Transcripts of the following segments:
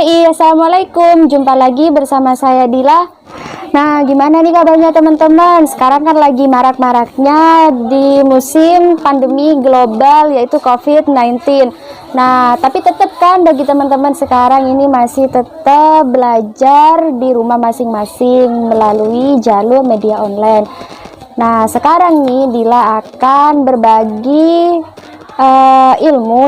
Assalamualaikum. Jumpa lagi bersama saya Dila. Nah, gimana nih kabarnya teman-teman? Sekarang kan lagi marak-maraknya di musim pandemi global, yaitu COVID-19. Nah, tapi tetap kan bagi teman-teman sekarang ini masih tetap belajar di rumah masing-masing melalui jalur media online. Nah, sekarang nih Dila akan berbagi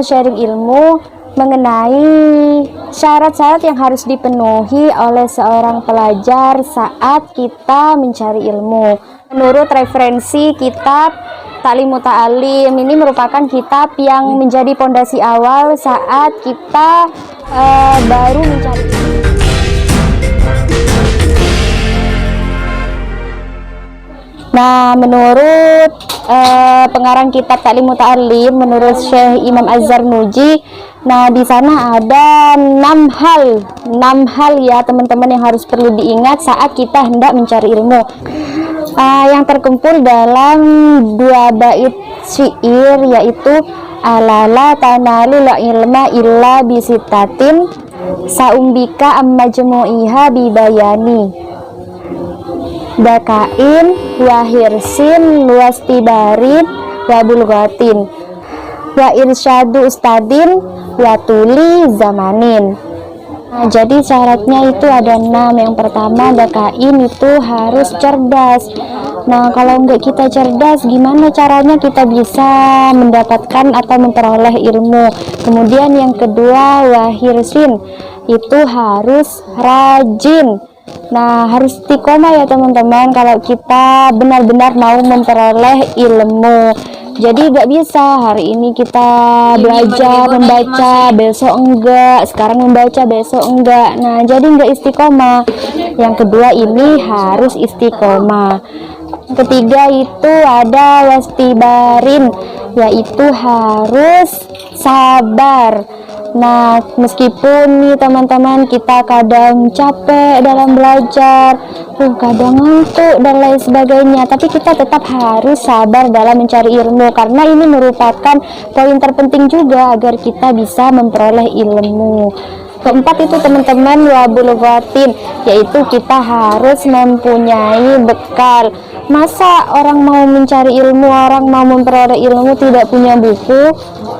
sharing ilmu mengenai syarat-syarat yang harus dipenuhi oleh seorang pelajar saat kita mencari ilmu. Menurut referensi kitab Ta'lim Muta'alim, ini merupakan kitab yang menjadi pondasi awal saat kita baru mencari ilmu. Nah, menurut pengarang kitab Ta'lim Muta'alim, menurut Syekh Imam Az-Zarnuji, nah di sana ada 6 hal ya teman-teman yang harus perlu diingat saat kita hendak mencari ilmu. Yang terkumpul dalam 2 bait syair, yaitu alala tanalu la ilma illa bisitatin saumbika amma jumu'iha bibayani dakain wahirsin wastibarin wabulgatin wa irsyadu ustadin watuli zamanin. Nah, jadi syaratnya itu ada 6. Yang pertama, dakain itu harus cerdas. Nah, kalau enggak kita cerdas, gimana caranya kita bisa mendapatkan atau memperoleh ilmu? Kemudian yang kedua, wahirsin itu harus rajin. Nah, harus istiqomah ya teman-teman kalau kita benar-benar mau memperoleh ilmu. Jadi nggak bisa hari ini kita belajar membaca, besok enggak, sekarang membaca, besok enggak. Nah, jadi nggak istiqomah. Yang kedua ini harus istiqomah. Yang ketiga itu ada wastibarin, yaitu harus sabar. Nah, meskipun nih teman-teman kita kadang capek dalam belajar, kadang ngantuk dan lain sebagainya, tapi kita tetap harus sabar dalam mencari ilmu, karena ini merupakan poin terpenting juga agar kita bisa memperoleh ilmu. Keempat itu teman-teman wabulghatin, yaitu kita harus mempunyai bekal. Masa orang mau mencari ilmu, orang mau memperoleh ilmu tidak punya buku?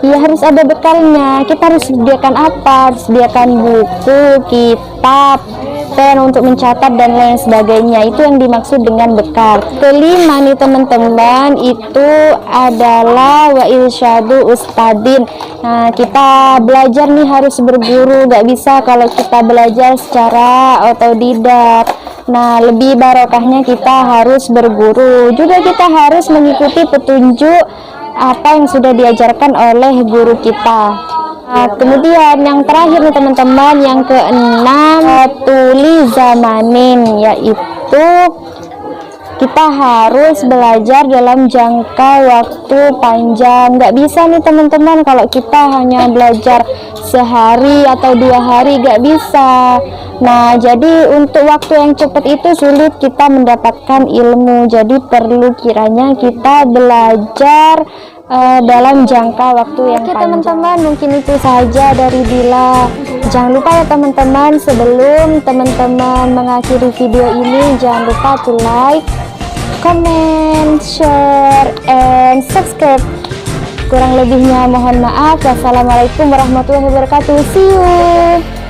Ya harus ada bekalnya. Kita harus sediakan apa? Harus sediakan buku, kitab, pen untuk mencatat dan lain sebagainya. Itu yang dimaksud dengan bekal. Kelima nih teman-teman, itu adalah wa irsyadu ustadin. Nah, kita belajar nih harus berguru, gak bisa kalau kita belajar secara otodidak. Nah, lebih barokahnya kita harus berguru. Juga kita harus mengikuti petunjuk apa yang sudah diajarkan oleh guru kita. Nah, kemudian yang terakhir nih teman-teman, yang keenam, tuli zamanin, yaitu kita harus belajar dalam jangka waktu panjang. Nggak bisa nih teman-teman kalau kita hanya belajar sehari atau 2 hari, nggak bisa. Nah, jadi untuk waktu yang cepat itu sulit kita mendapatkan ilmu. Jadi perlu kiranya kita belajar dalam jangka waktu yang panjang. Oke teman-teman, mungkin itu saja dari Dila. Jangan lupa ya teman-teman, sebelum teman-teman mengakhiri video ini, jangan lupa to like, comment, share, and subscribe. Kurang lebihnya mohon maaf. Wassalamualaikum warahmatullahi wabarakatuh. See you.